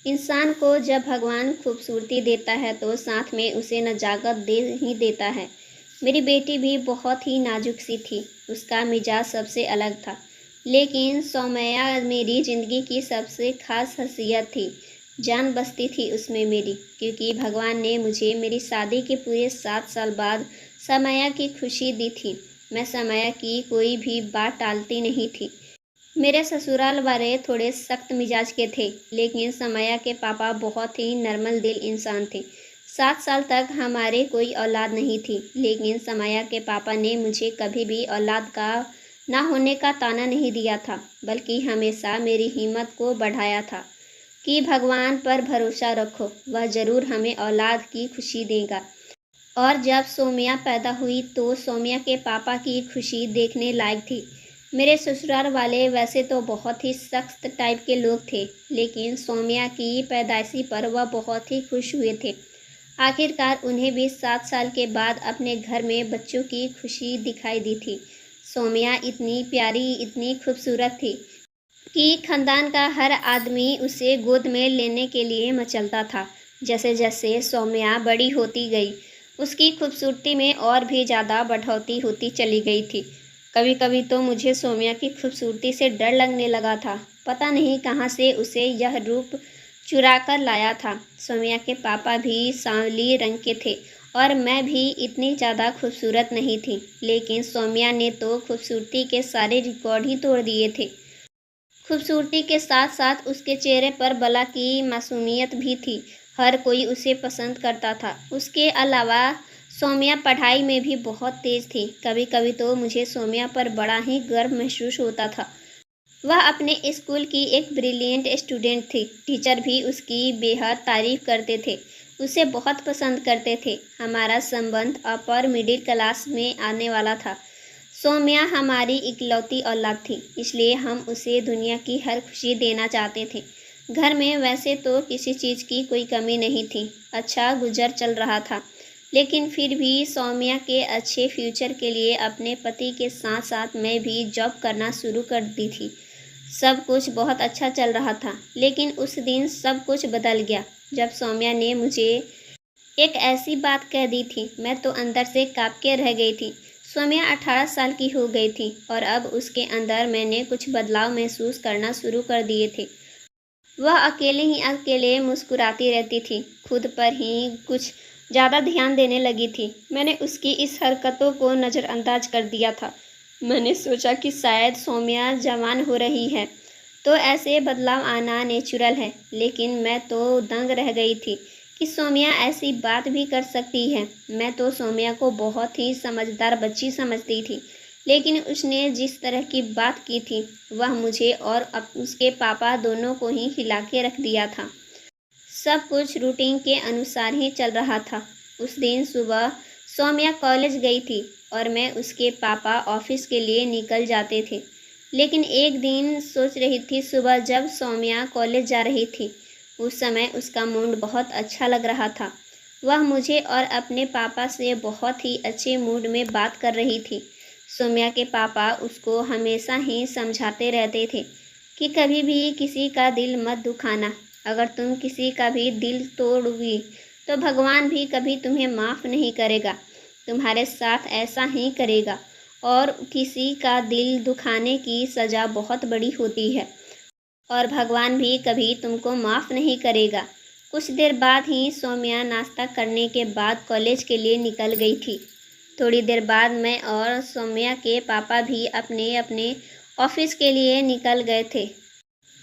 इंसान को जब भगवान खूबसूरती देता है तो साथ में उसे नजाकत दे ही देता है। मेरी बेटी भी बहुत ही नाजुक सी थी, उसका मिजाज सबसे अलग था। लेकिन सौम्या मेरी ज़िंदगी की सबसे खास हसीयत थी। जान बसती थी उसमें मेरी, क्योंकि भगवान ने मुझे मेरी शादी के पूरे 7 साल बाद समया की खुशी दी थी। मैं समया की कोई भी बात टालती नहीं थी। मेरे ससुराल वाले थोड़े सख्त मिजाज के थे, लेकिन समया के पापा बहुत ही नर्मल दिल इंसान थे। 7 साल तक हमारे कोई औलाद नहीं थी, लेकिन समया के पापा ने मुझे कभी भी औलाद का ना होने का ताना नहीं दिया था, बल्कि हमेशा मेरी हिम्मत को बढ़ाया था कि भगवान पर भरोसा रखो, वह ज़रूर हमें औलाद की खुशी देगा। और जब सौम्या पैदा हुई तो सौम्या के पापा की खुशी देखने लायक थी। मेरे ससुराल वाले वैसे तो बहुत ही सख्त टाइप के लोग थे, लेकिन सौम्या की पैदाइशी पर वह बहुत ही खुश हुए थे। आखिरकार उन्हें भी 7 साल के बाद अपने घर में बच्चों की खुशी दिखाई दी थी। सौम्या इतनी प्यारी, इतनी खूबसूरत थी कि खानदान का हर आदमी उसे गोद में लेने के लिए मचलता था। जैसे जैसे सौम्या बड़ी होती गई, उसकी खूबसूरती में और भी ज़्यादा बढ़ोतरी होती चली गई थी। कभी कभी तो मुझे सौम्या की खूबसूरती से डर लगने लगा था। पता नहीं कहाँ से उसे यह रूप चुरा कर लाया था। सौम्या के पापा भी सांवली रंग के थे और मैं भी इतनी ज़्यादा खूबसूरत नहीं थी, लेकिन सौम्या ने तो खूबसूरती के सारे रिकॉर्ड ही तोड़ दिए थे। खूबसूरती के साथ साथ उसके चेहरे पर बला की मासूमियत भी थी। हर कोई उसे पसंद करता था। उसके अलावा सौम्या पढ़ाई में भी बहुत तेज़ थी। कभी कभी तो मुझे सौम्या पर बड़ा ही गर्व महसूस होता था। वह अपने स्कूल की एक ब्रिलियंट स्टूडेंट थी। टीचर भी उसकी बेहद तारीफ करते थे, उसे बहुत पसंद करते थे। हमारा संबंध अपर मिडिल क्लास में आने वाला था। सौम्या हमारी इकलौती औलाद थी, इसलिए हम उसे दुनिया की हर खुशी देना चाहते थे। घर में वैसे तो किसी चीज़ की कोई कमी नहीं थी, अच्छा गुजर चल रहा था। लेकिन फिर भी सौम्या के अच्छे फ्यूचर के लिए अपने पति के साथ साथ मैं भी जॉब करना शुरू कर दी थी। सब कुछ बहुत अच्छा चल रहा था, लेकिन उस दिन सब कुछ बदल गया जब सौम्या ने मुझे एक ऐसी बात कह दी थी। मैं तो अंदर से काँप के रह गई थी। सौम्या 18 साल की हो गई थी और अब उसके अंदर मैंने कुछ बदलाव महसूस करना शुरू कर दिए थे। वह अकेले ही अकेले मुस्कुराती रहती थी, खुद पर ही कुछ ज़्यादा ध्यान देने लगी थी। मैंने उसकी इस हरकतों को नज़रअंदाज कर दिया था। मैंने सोचा कि शायद सौम्या जवान हो रही है तो ऐसे बदलाव आना नेचुरल है, लेकिन मैं तो दंग रह गई थी कि सौम्या ऐसी बात भी कर सकती है। मैं तो सौम्या को बहुत ही समझदार बच्ची समझती थी, लेकिन उसने जिस तरह की बात की थी वह मुझे और उसके पापा दोनों को ही हिला के रख दिया था। सब कुछ रूटीन के अनुसार ही चल रहा था। उस दिन सुबह सौम्या कॉलेज गई थी और मैं उसके पापा ऑफिस के लिए निकल जाते थे। लेकिन एक दिन सोच रही थी, सुबह जब सौम्या कॉलेज जा रही थी उस समय उसका मूड बहुत अच्छा लग रहा था। वह मुझे और अपने पापा से बहुत ही अच्छे मूड में बात कर रही थी। सौम्या के पापा उसको हमेशा ही समझाते रहते थे कि कभी भी किसी का दिल मत दुखाना। अगर तुम किसी का भी दिल तोड़ोगी तो भगवान भी कभी तुम्हें माफ़ नहीं करेगा, तुम्हारे साथ ऐसा ही करेगा। और किसी का दिल दुखाने की सज़ा बहुत बड़ी होती है और भगवान भी कभी तुमको माफ़ नहीं करेगा। कुछ देर बाद ही सौम्या नाश्ता करने के बाद कॉलेज के लिए निकल गई थी। थोड़ी देर बाद मैं और सौम्या के पापा भी अपने अपने ऑफिस के लिए निकल गए थे।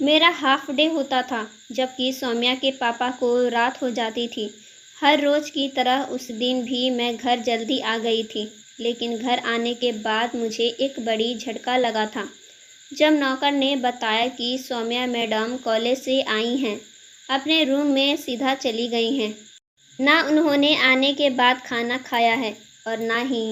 मेरा हाफ डे होता था, जबकि सौम्या के पापा को रात हो जाती थी। हर रोज़ की तरह उस दिन भी मैं घर जल्दी आ गई थी, लेकिन घर आने के बाद मुझे एक बड़ी झटका लगा था जब नौकर ने बताया कि सौम्या मैडम कॉलेज से आई हैं, अपने रूम में सीधा चली गई हैं। ना उन्होंने आने के बाद खाना खाया है और ना ही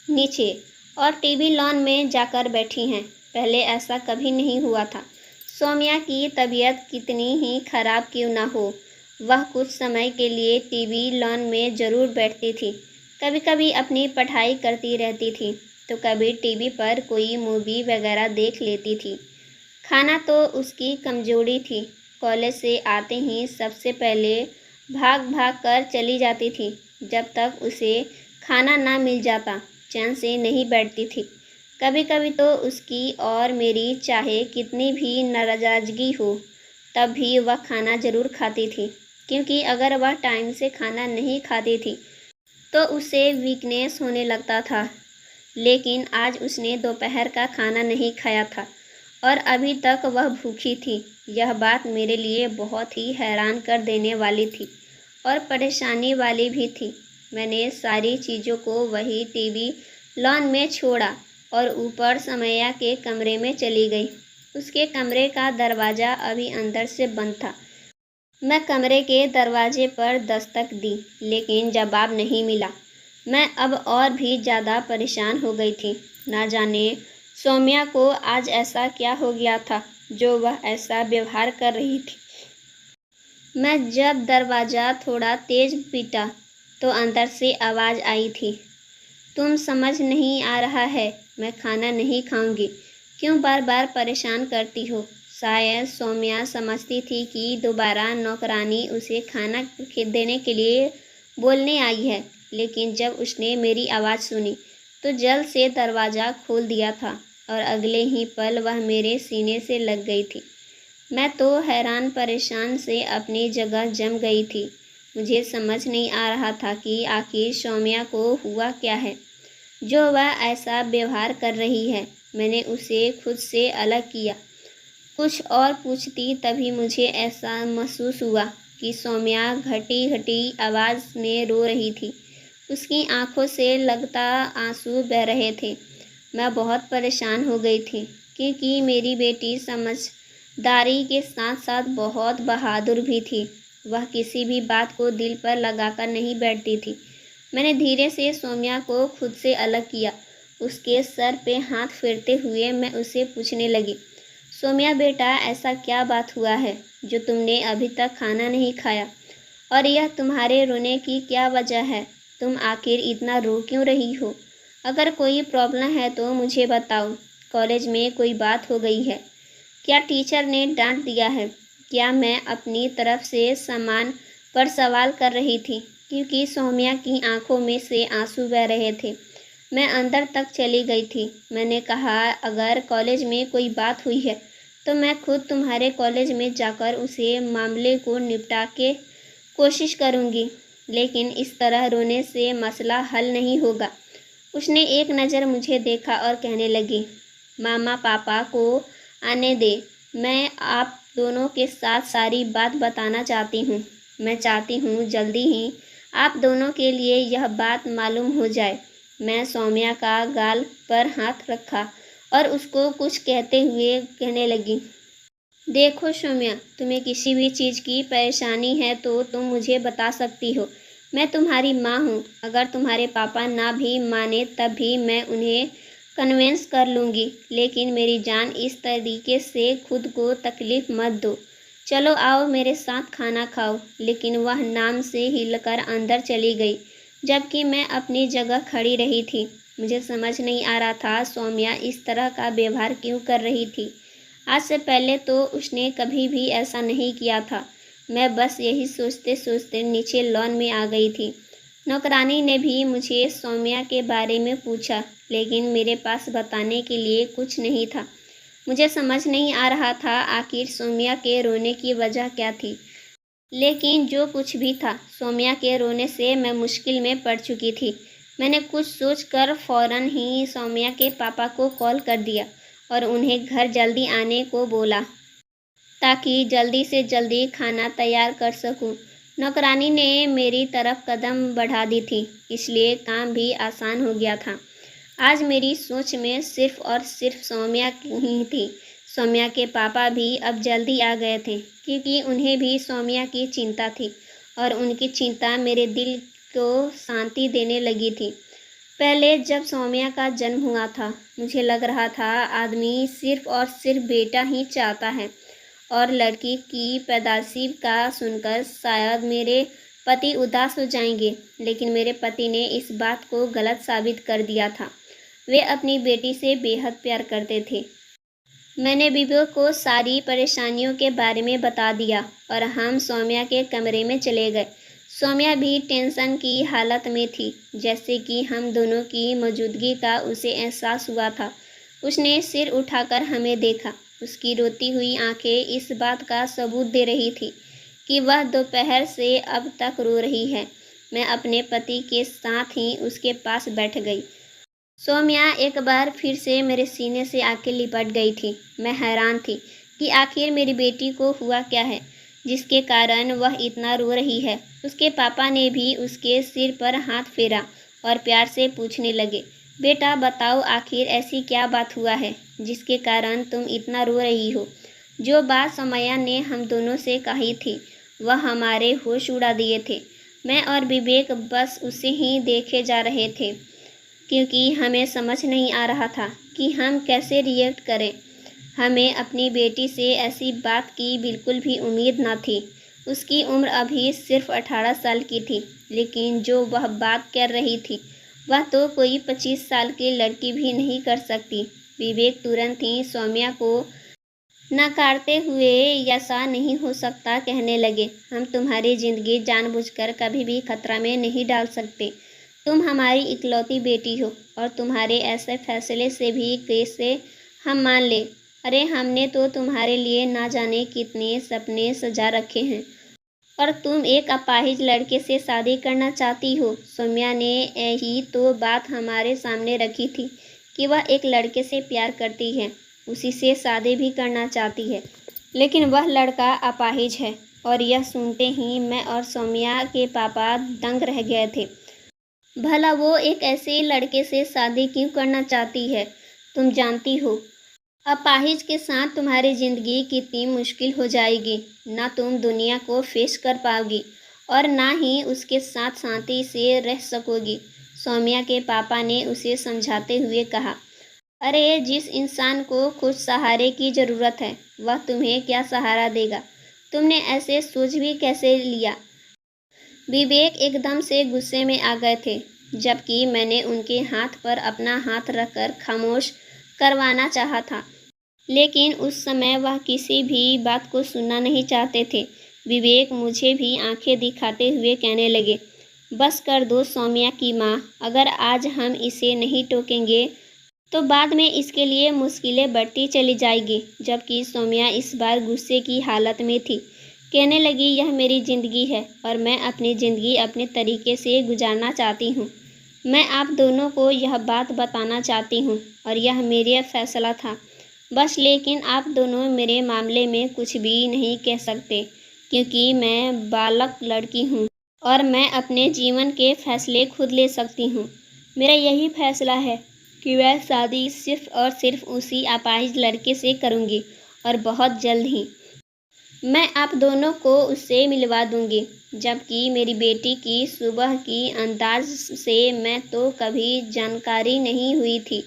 नीचे और टीवी लॉन में जाकर बैठी हैं। पहले ऐसा कभी नहीं हुआ था। सौम्या की तबीयत कितनी ही खराब क्यों ना हो, वह कुछ समय के लिए टीवी लॉन में ज़रूर बैठती थी। कभी कभी अपनी पढ़ाई करती रहती थी तो कभी टीवी पर कोई मूवी वगैरह देख लेती थी। खाना तो उसकी कमजोरी थी। कॉलेज से आते ही सबसे पहले भाग भाग कर चली जाती थी। जब तक उसे खाना ना मिल जाता चैन से नहीं बैठती थी। कभी कभी तो उसकी और मेरी चाहे कितनी भी नाराज़गी हो तब भी वह खाना ज़रूर खाती थी, क्योंकि अगर वह टाइम से खाना नहीं खाती थी तो उसे वीकनेस होने लगता था। लेकिन आज उसने दोपहर का खाना नहीं खाया था और अभी तक वह भूखी थी। यह बात मेरे लिए बहुत ही हैरान कर देने वाली थी और परेशानी वाली भी थी। मैंने सारी चीज़ों को वही टीवी लॉन में छोड़ा और ऊपर समैया के कमरे में चली गई। उसके कमरे का दरवाज़ा अभी अंदर से बंद था। मैं कमरे के दरवाजे पर दस्तक दी, लेकिन जवाब नहीं मिला। मैं अब और भी ज़्यादा परेशान हो गई थी। ना जाने सौम्या को आज ऐसा क्या हो गया था जो वह ऐसा व्यवहार कर रही थी। मैं जब दरवाज़ा थोड़ा तेज़ पीटा तो अंदर से आवाज़ आई थी, तुम समझ नहीं आ रहा है, मैं खाना नहीं खाऊंगी, क्यों बार बार परेशान करती हो। शायद सौम्या समझती थी कि दोबारा नौकरानी उसे खाना देने के लिए बोलने आई है, लेकिन जब उसने मेरी आवाज़ सुनी तो जल्द से दरवाज़ा खोल दिया था और अगले ही पल वह मेरे सीने से लग गई थी। मैं तो हैरान परेशान से अपनी जगह जम गई थी। मुझे समझ नहीं आ रहा था कि आखिर सौम्या को हुआ क्या है जो वह ऐसा व्यवहार कर रही है। मैंने उसे खुद से अलग किया। कुछ और पूछती तभी मुझे ऐसा महसूस हुआ कि सौम्या घटी घटी आवाज़ में रो रही थी। उसकी आंखों से लगातार आंसू बह रहे थे। मैं बहुत परेशान हो गई थी, क्योंकि मेरी बेटी समझदारी के साथ साथ बहुत बहादुर भी थी। वह किसी भी बात को दिल पर लगाकर नहीं बैठती थी। मैंने धीरे से सौम्या को खुद से अलग किया। उसके सर पे हाथ फेरते हुए मैं उसे पूछने लगी, सौम्या बेटा, ऐसा क्या बात हुआ है जो तुमने अभी तक खाना नहीं खाया, और यह तुम्हारे रोने की क्या वजह है? तुम आखिर इतना रो क्यों रही हो? अगर कोई प्रॉब्लम है तो मुझे बताओ। कॉलेज में कोई बात हो गई है? क्या टीचर ने डांट दिया है? क्या मैं अपनी तरफ से सामान पर सवाल कर रही थी, क्योंकि सौम्या की आंखों में से आंसू बह रहे थे। मैं अंदर तक चली गई थी। मैंने कहा, अगर कॉलेज में कोई बात हुई है तो मैं खुद तुम्हारे कॉलेज में जाकर उसे मामले को निपटा के कोशिश करूँगी, लेकिन इस तरह रोने से मसला हल नहीं होगा। उसने एक नज़र मुझे देखा और कहने लगी, मामा पापा को आने दे, मैं आप दोनों के साथ सारी बात बताना चाहती हूँ। मैं चाहती हूँ जल्दी ही आप दोनों के लिए यह बात मालूम हो जाए। मैं सौम्या का गाल पर हाथ रखा और उसको कुछ कहते हुए कहने लगी, देखो सौम्या, तुम्हें किसी भी चीज़ की परेशानी है तो तुम मुझे बता सकती हो। मैं तुम्हारी माँ हूँ। अगर तुम्हारे पापा ना भी माने तब भी मैं उन्हें कन्विंस कर लूँगी, लेकिन मेरी जान, इस तरीके से खुद को तकलीफ़ मत दो। चलो आओ मेरे साथ खाना खाओ। लेकिन वह नाम से हिलकर अंदर चली गई, जबकि मैं अपनी जगह खड़ी रही थी। मुझे समझ नहीं आ रहा था सौम्या इस तरह का व्यवहार क्यों कर रही थी। आज से पहले तो उसने कभी भी ऐसा नहीं किया था। मैं बस यही सोचते सोचते नीचे लॉन में आ गई थी। नौकरानी ने भी मुझे सौम्या के बारे में पूछा, लेकिन मेरे पास बताने के लिए कुछ नहीं था। मुझे समझ नहीं आ रहा था आखिर सौम्या के रोने की वजह क्या थी। लेकिन जो कुछ भी था, सौम्या के रोने से मैं मुश्किल में पड़ चुकी थी। मैंने कुछ सोचकर फ़ौरन ही सौम्या के पापा को कॉल कर दिया और उन्हें घर जल्दी आने को बोला, ताकि जल्दी से जल्दी खाना तैयार कर सकूं। नौकरानी ने मेरी तरफ कदम बढ़ा दी थी, इसलिए काम भी आसान हो गया था। आज मेरी सोच में सिर्फ और सिर्फ सौम्या ही थी। सौम्या के पापा भी अब जल्दी आ गए थे, क्योंकि उन्हें भी सौम्या की चिंता थी और उनकी चिंता मेरे दिल को शांति देने लगी थी। पहले जब सौम्या का जन्म हुआ था, मुझे लग रहा था आदमी सिर्फ और सिर्फ बेटा ही चाहता है, और लड़की की पैदाइशी का सुनकर शायद मेरे पति उदास हो जाएंगे। लेकिन मेरे पति ने इस बात को गलत साबित कर दिया था। वे अपनी बेटी से बेहद प्यार करते थे। मैंने विवेक को सारी परेशानियों के बारे में बता दिया और हम सौम्या के कमरे में चले गए। सौम्या भी टेंशन की हालत में थी, जैसे कि हम दोनों की मौजूदगी का उसे एहसास हुआ था। उसने सिर उठाकर हमें देखा। उसकी रोती हुई आंखें इस बात का सबूत दे रही थी कि वह दोपहर से अब तक रो रही है। मैं अपने पति के साथ ही उसके पास बैठ गई। सौम्या एक बार फिर से मेरे सीने से आके लिपट गई थी। मैं हैरान थी कि आखिर मेरी बेटी को हुआ क्या है, जिसके कारण वह इतना रो रही है। उसके पापा ने भी उसके सिर पर हाथ फेरा और प्यार से पूछने लगे, बेटा बताओ आखिर ऐसी क्या बात हुआ है जिसके कारण तुम इतना रो रही हो। जो बात सौम्या ने हम दोनों से कही थी वह हमारे होश उड़ा दिए थे। मैं और विवेक बस उसे ही देखे जा रहे थे, क्योंकि हमें समझ नहीं आ रहा था कि हम कैसे रिएक्ट करें। हमें अपनी बेटी से ऐसी बात की बिल्कुल भी उम्मीद न थी। उसकी उम्र अभी सिर्फ 18 साल की थी, लेकिन जो वह बात कर रही थी वह तो कोई 25 साल की लड़की भी नहीं कर सकती। विवेक तुरंत ही सौम्या को नकारते हुए ऐसा नहीं हो सकता कहने लगे, हम तुम्हारी ज़िंदगी जानबूझकर कभी भी खतरा में नहीं डाल सकते। तुम हमारी इकलौती बेटी हो और तुम्हारे ऐसे फैसले से भी कैसे हम मान लें। अरे हमने तो तुम्हारे लिए ना जाने कितने सपने सजा रखे हैं और तुम एक अपाहिज लड़के से शादी करना चाहती हो। सौम्या ने यही तो बात हमारे सामने रखी थी कि वह एक लड़के से प्यार करती है, उसी से शादी भी करना चाहती है, लेकिन वह लड़का अपाहिज है। और यह सुनते ही मैं और सौम्या के पापा दंग रह गए थे। भला वो एक ऐसे लड़के से शादी क्यों करना चाहती है? तुम जानती हो अपाहिज के साथ तुम्हारी ज़िंदगी कितनी मुश्किल हो जाएगी। ना तुम दुनिया को फेस कर पाओगी और ना ही उसके साथ शांति से रह सकोगी। सौम्या के पापा ने उसे समझाते हुए कहा, अरे जिस इंसान को खुद सहारे की ज़रूरत है वह तुम्हें क्या सहारा देगा? तुमने ऐसे सोच भी कैसे लिया? विवेक एकदम से गुस्से में आ गए थे, जबकि मैंने उनके हाथ पर अपना हाथ रखकर खामोश करवाना चाहा था, लेकिन उस समय वह किसी भी बात को सुनना नहीं चाहते थे। विवेक मुझे भी आंखें दिखाते हुए कहने लगे, बस कर दो सौम्या की माँ, अगर आज हम इसे नहीं टोकेंगे तो बाद में इसके लिए मुश्किलें बढ़ती चली जाएगी। जबकि सौम्या इस बार गुस्से की हालत में थी। कहने लगी, यह मेरी ज़िंदगी है और मैं अपनी ज़िंदगी अपने तरीके से गुजारना चाहती हूँ। मैं आप दोनों को यह बात बताना चाहती हूँ और यह मेरा फैसला था बस। लेकिन आप दोनों मेरे मामले में कुछ भी नहीं कह सकते, क्योंकि मैं बालक लड़की हूँ और मैं अपने जीवन के फैसले खुद ले सकती हूँ। मेरा यही फैसला है कि मैं शादी सिर्फ और सिर्फ उसी अपाहिज लड़के से करूँगी और बहुत जल्द ही मैं आप दोनों को उससे मिलवा दूँगी। जबकि मेरी बेटी की सुबह की अंदाज से मैं तो कभी जानकारी नहीं हुई थी।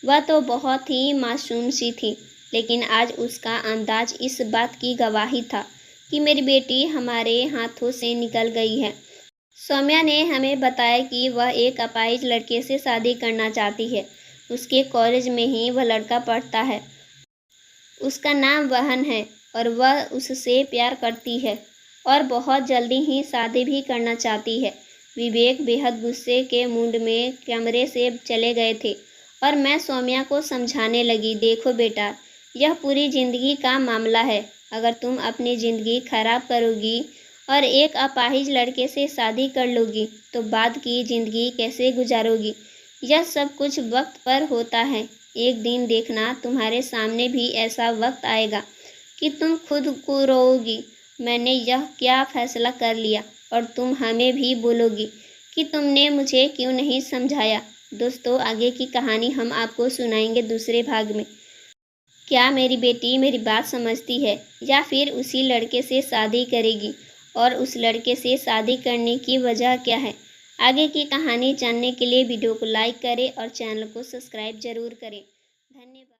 वह तो बहुत ही मासूम सी थी, लेकिन आज उसका अंदाज इस बात की गवाही था कि मेरी बेटी हमारे हाथों से निकल गई है। सौम्या ने हमें बताया कि वह एक अपाहिज लड़के से शादी करना चाहती है। उसके कॉलेज में ही वह लड़का पढ़ता है, उसका नाम वहन है और वह उससे प्यार करती है और बहुत जल्दी ही शादी भी करना चाहती है। विवेक बेहद गुस्से के मूड में कमरे से चले गए थे और मैं सौम्या को समझाने लगी, देखो बेटा, यह पूरी ज़िंदगी का मामला है। अगर तुम अपनी ज़िंदगी खराब करोगी और एक अपाहिज लड़के से शादी कर लोगी तो बाद की ज़िंदगी कैसे गुजारोगी? यह सब कुछ वक्त पर होता है। एक दिन देखना तुम्हारे सामने भी ऐसा वक्त आएगा कि तुम खुद को रोओगी, मैंने यह क्या फ़ैसला कर लिया, और तुम हमें भी बोलोगी कि तुमने मुझे क्यों नहीं समझाया। दोस्तों, आगे की कहानी हम आपको सुनाएंगे दूसरे भाग में। क्या मेरी बेटी मेरी बात समझती है या फिर उसी लड़के से शादी करेगी, और उस लड़के से शादी करने की वजह क्या है? आगे की कहानी जानने के लिए वीडियो को लाइक करें और चैनल को सब्सक्राइब ज़रूर करें। धन्यवाद।